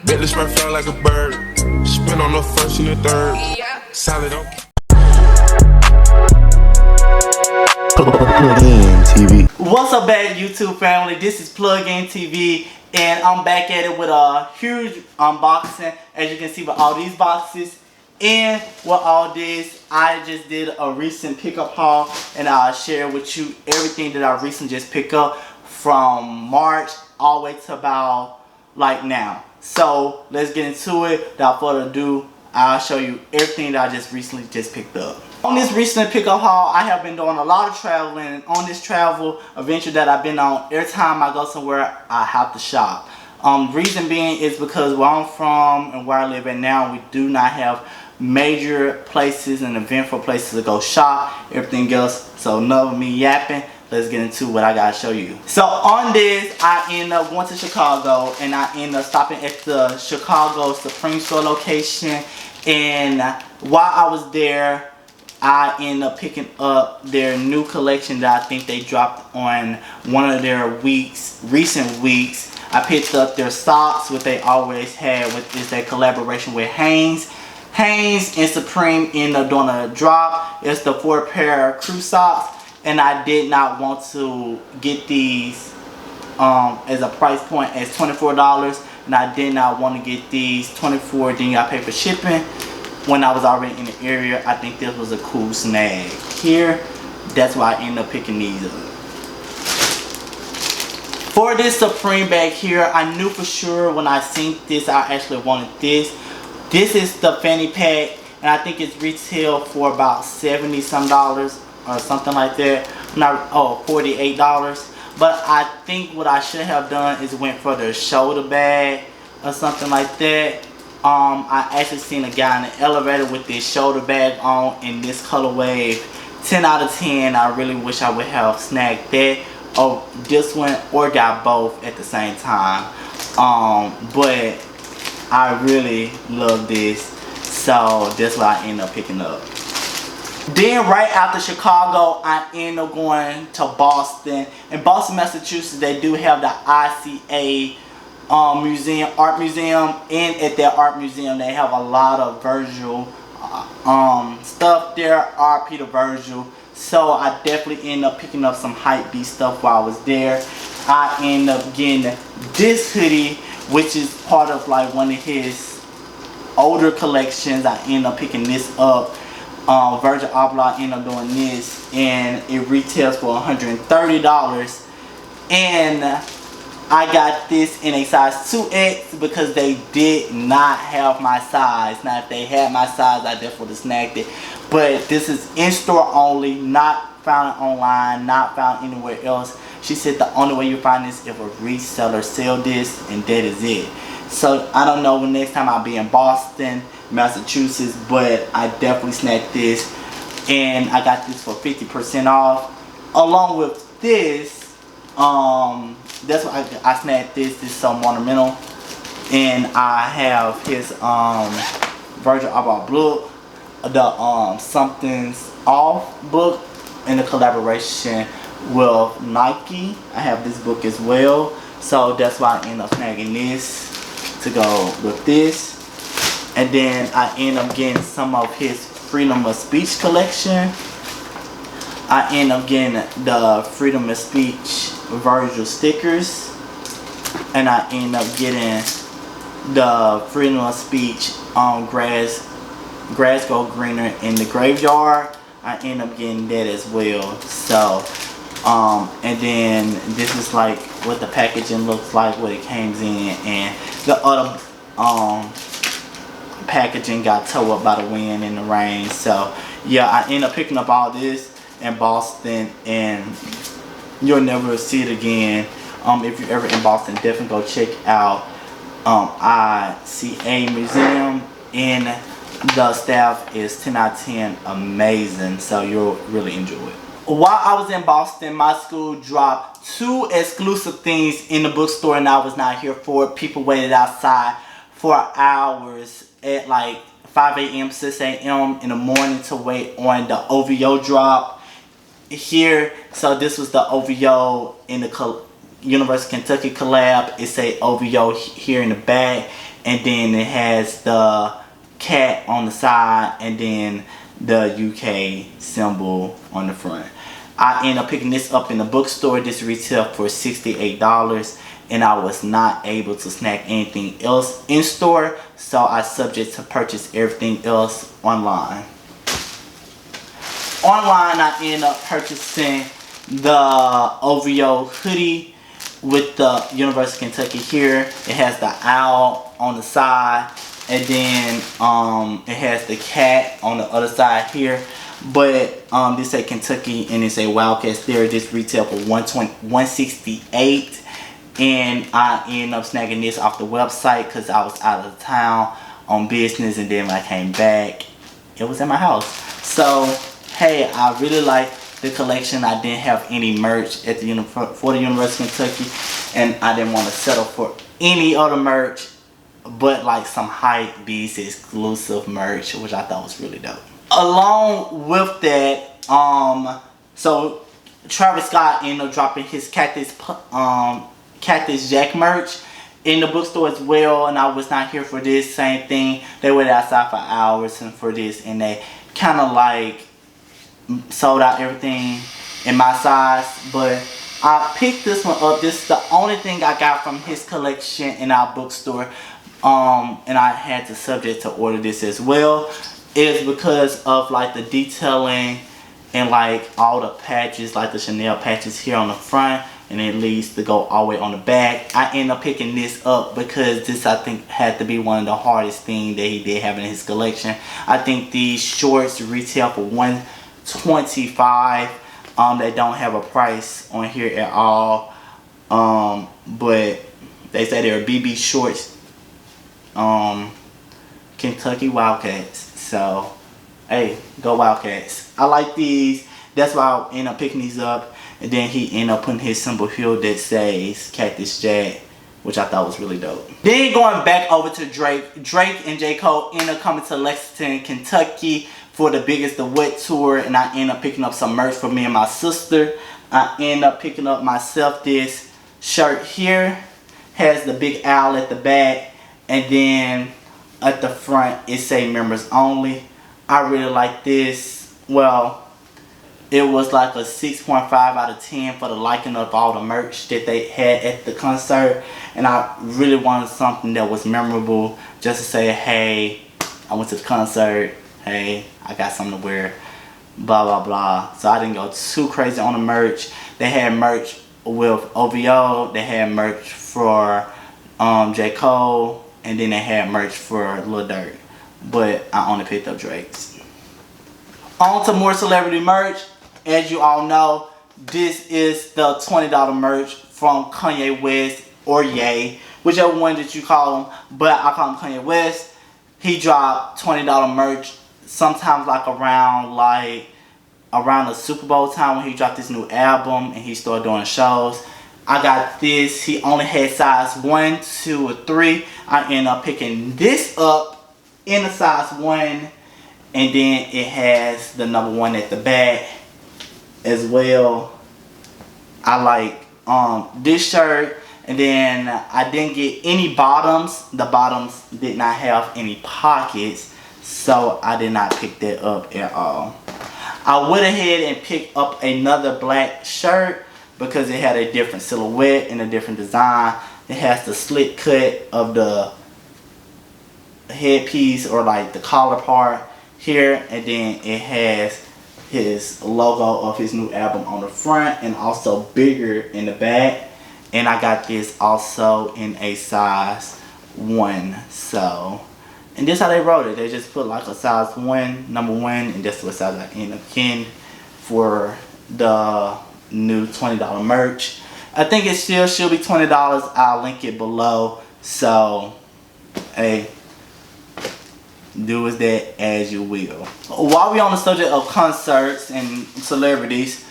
Bet this man fly like a bird. Spin on the first and the third. Solid on. Plug In TV. What's up, bad YouTube family? This is Plug In TV, and I'm back at it with a huge unboxing. As you can see, with all these boxes and with all this, I just did a recent pickup haul, and I'll share with you everything that I recently just picked up from March all the way to about like now. So let's get into it. Without further ado, I'll show you everything that I just recently picked up. On this recent pickup haul, I have been doing a lot of traveling, and on this travel adventure that I've been on, every time I go somewhere, I have to shop. Reason being is because where I'm from and where I live at now, we do not have major places and eventful places to go shop, everything else. So enough of me yapping, let's get into what I gotta show you. So on this, I end up going to Chicago, and I end up stopping at the Chicago Supreme store location, and while I was there, I ended up picking up their new collection that I think they dropped on one of their recent weeks. I picked up their socks, what they always had, with is their collaboration with Hanes. Hanes and Supreme ended up doing a drop. It's the 4-pair crew socks, and I did not want to get these as a price point as $24, and I did not want to get these $24, then I pay for shipping. When I was already in the area, I think this was a cool snag here. That's why I ended up picking these up. For this Supreme bag here, I knew for sure when I seen this, I actually wanted this. This is the fanny pack, and I think it's retail for about $70 some or something like that. $48. But I think what I should have done is went for the shoulder bag or something like that. I actually seen a guy in the elevator with this shoulder bag on in this colorway. 10 out of 10. I really wish I would have snagged that or this one, or got both at the same time. But I really love this, so that's what I ended up picking up. Then right after Chicago, I ended up going to Boston. In Boston, Massachusetts, they do have the ICA art museum, and at that art museum they have a lot of Virgil stuff there, RP to Virgil. So I definitely ended up picking up some hype beast stuff while I was there. I ended up getting this hoodie, which is part of like one of his older collections. I ended up picking this up. Virgil Abloh ended up doing this, and it retails for $130, and I got this in a size 2X because they did not have my size. Now if they had my size, I definitely would have snagged it. But this is in-store only, not found online, not found anywhere else. She said the only way you find this if a reseller sell this, and that is it. So I don't know when next time I'll be in Boston, Massachusetts, but I definitely snagged this. And I got this for 50% off. Along with this, that's why I snagged this. This is so monumental, and I have his Virgil Abloh book, the Something's Off book, in the collaboration with Nike. I have this book as well, so that's why I end up snagging this to go with this. And then I end up getting some of his Freedom of Speech collection. I end up getting the Freedom of Speech Virgil stickers, and I end up getting the Freedom of Speech grass go greener in the graveyard. I end up getting that as well. So and then this is like what the packaging looks like, what it came in, and the other packaging got towed up by the wind and the rain. So yeah, I end up picking up all this in Boston, and you'll never see it again. If you're ever in Boston, definitely go check out ICA Museum, and the staff is 10 out of 10 amazing, so you'll really enjoy it. While I was in Boston, my school dropped 2 exclusive things in the bookstore, and I was not here for it. People waited outside for hours at like 5 a.m., 6 a.m. in the morning to wait on the OVO drop here. So this was the OVO in the University of Kentucky collab. It's a OVO here in the back, and then it has the cat on the side, and then the UK symbol on the front. I ended up picking this up in the bookstore. This retailed for $68, and I was not able to snag anything else in store, so I subject to purchase everything else online. Online, I ended up purchasing the OVO hoodie with the University of Kentucky here. It has the owl on the side, and then it has the cat on the other side here. But this say Kentucky and it's a Wildcats there. This retail for $168, and I ended up snagging this off the website because I was out of town on business, and then when I came back, it was in my house. So hey, I really like the collection. I didn't have any merch at the for the University of Kentucky, and I didn't want to settle for any other merch but like some Hypebeast exclusive merch, which I thought was really dope. Along with that, so Travis Scott ended up dropping his Cactus Jack merch in the bookstore as well, and I was not here for this. Same thing, they waited outside for hours and for this, and they kind of like sold out everything in my size. But I picked this one up. This is the only thing I got from his collection in our bookstore, and I had to subject to order this as well. It is because of like the detailing and like all the patches, like the Chanel patches here on the front, and it leads to go all the way on the back. I ended up picking this up because this, I think, had to be one of the hardest things that he did have in his collection. I think these shorts retail for $125. They don't have a price on here at all, but they say they're BB shorts, Kentucky Wildcats. So hey, go Wildcats. I like these. That's why I ended up picking these up. And then he ended up putting his symbol here that says Cactus Jack, which I thought was really dope. Then going back over to Drake. Drake and J. Cole ended up coming to Lexington, Kentucky for the Biggest the Wet tour, and I ended up picking up some merch for me and my sister. I ended up picking up myself this shirt here. Has the big owl at the back, and then at the front it say members only. I really like this. Well, it was like a 6.5 out of 10 for the liking of all the merch that they had at the concert, and I really wanted something that was memorable, just to say, hey, I went to the concert, hey, I got something to wear, blah blah blah. So I didn't go too crazy on the merch. They had merch with OVO, they had merch for J. Cole, and then they had merch for Lil Durk, but I only picked up Drake's. On to more celebrity merch. As you all know, this is the $20 merch from Kanye West, or Ye, whichever one that you call him, but I call him Kanye West. He dropped $20 merch sometimes like around the Super Bowl time, when he dropped his new album and he started doing shows. I got this. He only had size 1, 2, or 3. I ended up picking this up in a size 1, and then it has the number 1 at the back as well. I like this shirt, and then I didn't get any bottoms. The bottoms did not have any pockets, so I did not pick that up at all. I went ahead and picked up another black shirt because it had a different silhouette and a different design. It has the slit cut of the headpiece, or like the collar part here, and then it has his logo of his new album on the front, and also bigger in the back. And I got this also in a size 1. So, and this how they wrote it. They just put like a size 1, number 1, and that's what size I ended up getting for the new $20 merch. I think it still should be $20. I'll link it below. So, hey, do with that as you will. While we on the subject of concerts and celebrities,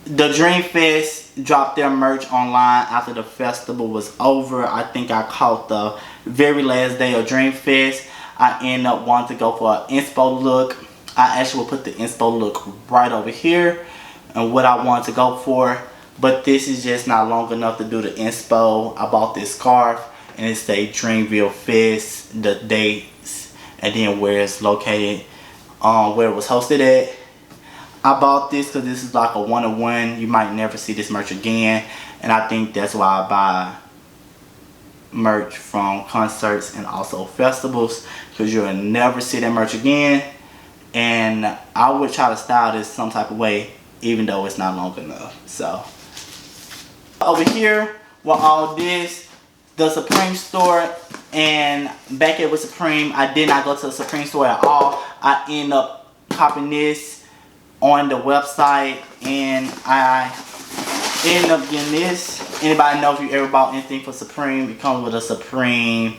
the Dream Fest dropped their merch online after the festival was over. I think I caught the very last day of Dream Fest. I ended up wanting to go for an inspo look. I actually will put the inspo look right over here, and what I wanted to go for but this is just not long enough to do the inspo. I bought this scarf and it's a Dreamville Fest, the dates, and then where it's located, where it was hosted at. I bought this because this is like a one-of-one. You might never see this merch again, and I think that's why I buy merch from concerts and also festivals, because you'll never see that merch again. And I would try to style this some type of way, even though it's not long enough. So over here with all this, the Supreme store, and back at with Supreme, I did not go to the Supreme store at all. I ended up copying this on the website, and I ended up getting this. Anybody know if you ever bought anything for Supreme, it comes with a Supreme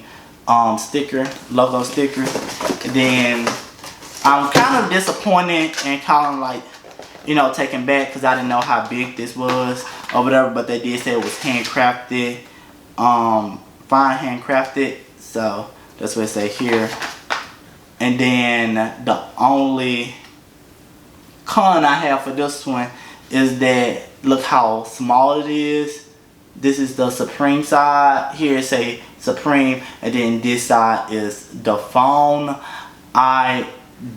sticker, logo sticker. And then I'm kind of disappointed and kind of like, you know, taken back because I didn't know how big this was or whatever, but they did say it was handcrafted, fine handcrafted, so that's what it say here. And then the only con I have for this one is that look how small it is. This is the Supreme side. Here it say Supreme, and then this side is the phone. I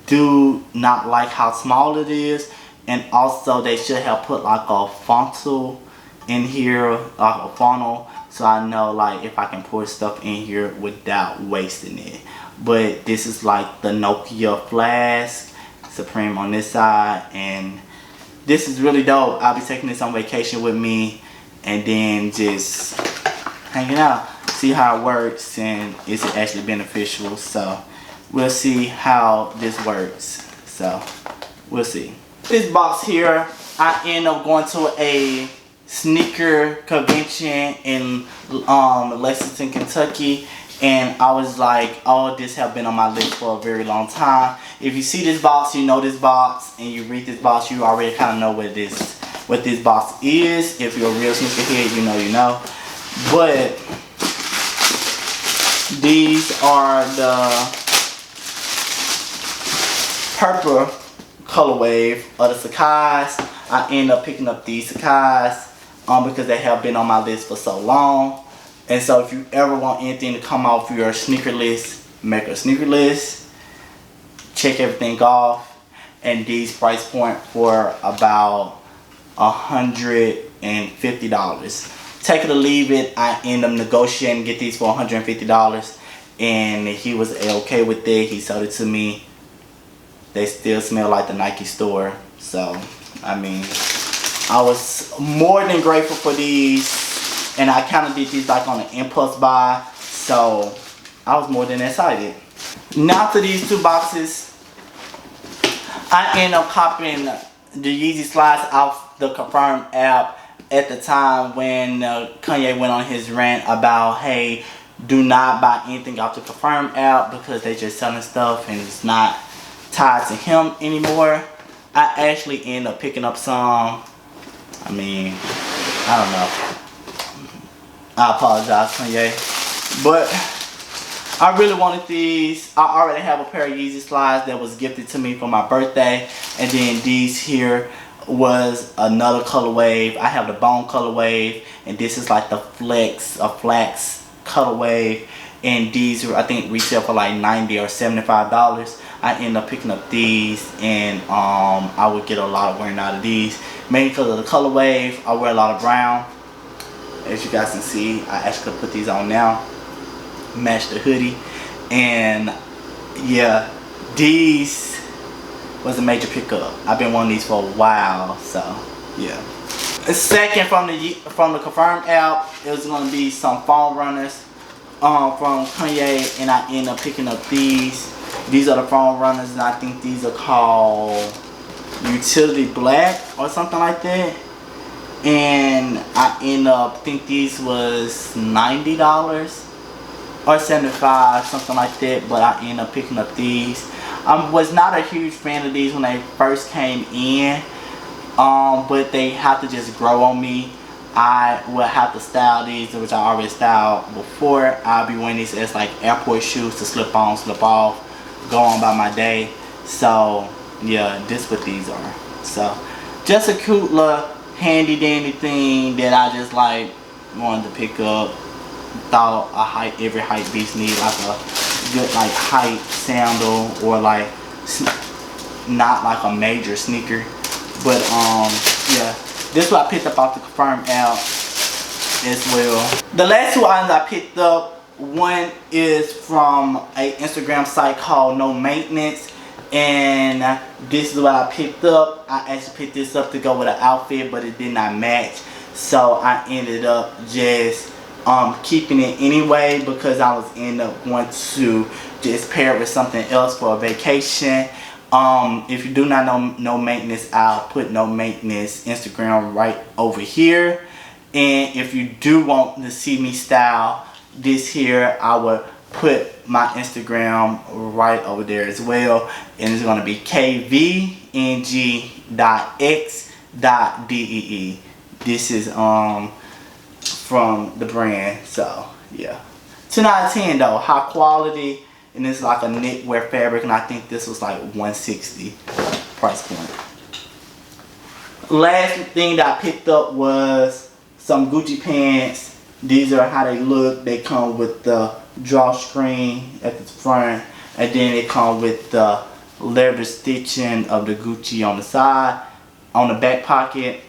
do not like how small it is, and also they should have put like a funnel in here, like a funnel, so I know like if I can pour stuff in here without wasting it. But this is like the Nokia flask, Supreme on this side, and this is really dope. I'll be taking this on vacation with me and then just hanging out, see how it works and is it actually beneficial. So we'll see how this works. So we'll see. This box here, I end up going to a sneaker convention in Lexington, Kentucky, and I was like, oh, this have been on my list for a very long time. If you see this box, you know this box, and you read this box, you already kind of know what this box is. If you're a real sneakerhead, you know. But these are the purple colorway of the Sakai's. I end up picking up these Sakai's because they have been on my list for so long. And so if you ever want anything to come off your sneaker list, make a sneaker list, check everything off, and these price point for about $150. Take it or leave it. I end up negotiating, get these for $150, and he was okay with it. He sold it to me. They still smell like the Nike store. So, I mean, I was more than grateful for these. And I kind of did these like on an impulse buy. So, I was more than excited. Now to these two boxes. I end up copying the Yeezy slides off the Confirm app at the time when Kanye went on his rant about, hey, do not buy anything off the Confirm app because they just selling stuff and it's not tied to him anymore. I actually end up picking up some. I mean, I don't know. I apologize, Kanye. But I really wanted these. I already have a pair of Yeezy slides that was gifted to me for my birthday. And then these here was another colorway. I have the bone colorway, and this is like the flex colorway. And these were, I think, retail for like $90 or $75. I end up picking up these, and I would get a lot of wearing out of these. Mainly because of the colorway. I wear a lot of brown. As you guys can see, I actually put these on now. Match the hoodie. And yeah, these was a major pickup. I've been wanting these for a while, so yeah. Second from the Confirm app, it was gonna be some foam runners from Kanye, and I end up picking up these. These are the foam runners, and I think these are called Utility Black or something like that. And I end up, I think these was $90 or $75, something like that. But I end up picking up these. I was not a huge fan of these when they first came in, but they have to just grow on me. I will have to style these, which I already styled before. I'll be wearing these as like airport shoes to slip on, slip off, go on by my day. So yeah, this what these are. So just a cute little handy dandy thing that I just like wanted to pick up. Thought every hype beast need like a good like hype sandal, or like not like a major sneaker, but yeah, this is what I picked up off the Confirm app as well. The last two items I picked up, one is from a Instagram site called No Maintenance, and this is what I picked up. I actually picked this up to go with an outfit, but it did not match, so I ended up just keeping it anyway, because I was end up going to just pair it with something else for a vacation. If you do not know No Maintenance, I'll put No Maintenance Instagram right over here. And if you do want to see me style this here, I would put my Instagram right over there as well. And it's going to be kvng.x.dee. This is from the brand, so yeah. 10 out of 10 though, high quality, and it's like a knitwear fabric, and I think this was like $160 price point. Last thing that I picked up was some Gucci pants. These are how they look. They come with the drawstring at the front, and then they come with the leather stitching of the Gucci on the side, on the back pocket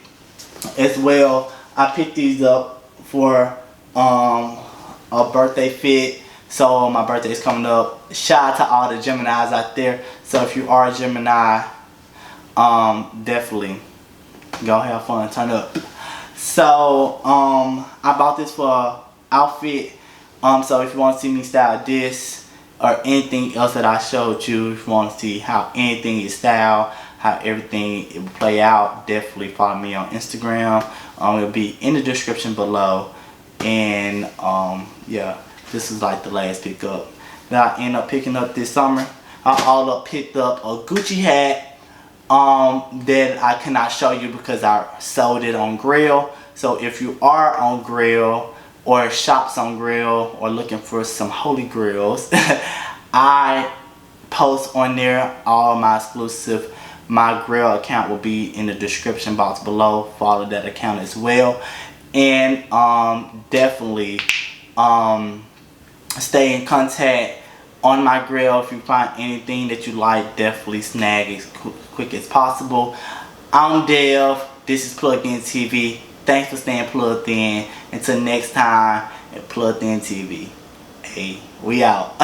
as well. I picked these up for a birthday fit, so my birthday is coming up. Shout out to all the Geminis out there. So if you are a Gemini, definitely go have fun, turn up. So I bought this for an outfit. So if you want to see me style this or anything else that I showed you, if you want to see how anything is styled, how everything it will play out, definitely follow me on Instagram. It'll be in the description below. And yeah, this is like the last pickup that I end up picking up this summer. I also picked up a Gucci hat that I cannot show you because I sold it on Grill. So if you are on Grill or shops on Grill or looking for some holy grills, I post on there all my exclusive. My Grill account will be in the description box below. Follow that account as well. And definitely stay in contact on my Grill. If you find anything that you like, definitely snag as quick as possible. I'm Dev. This is Plugged In TV. Thanks for staying plugged in. Until next time at Plugged In TV. Hey, we out.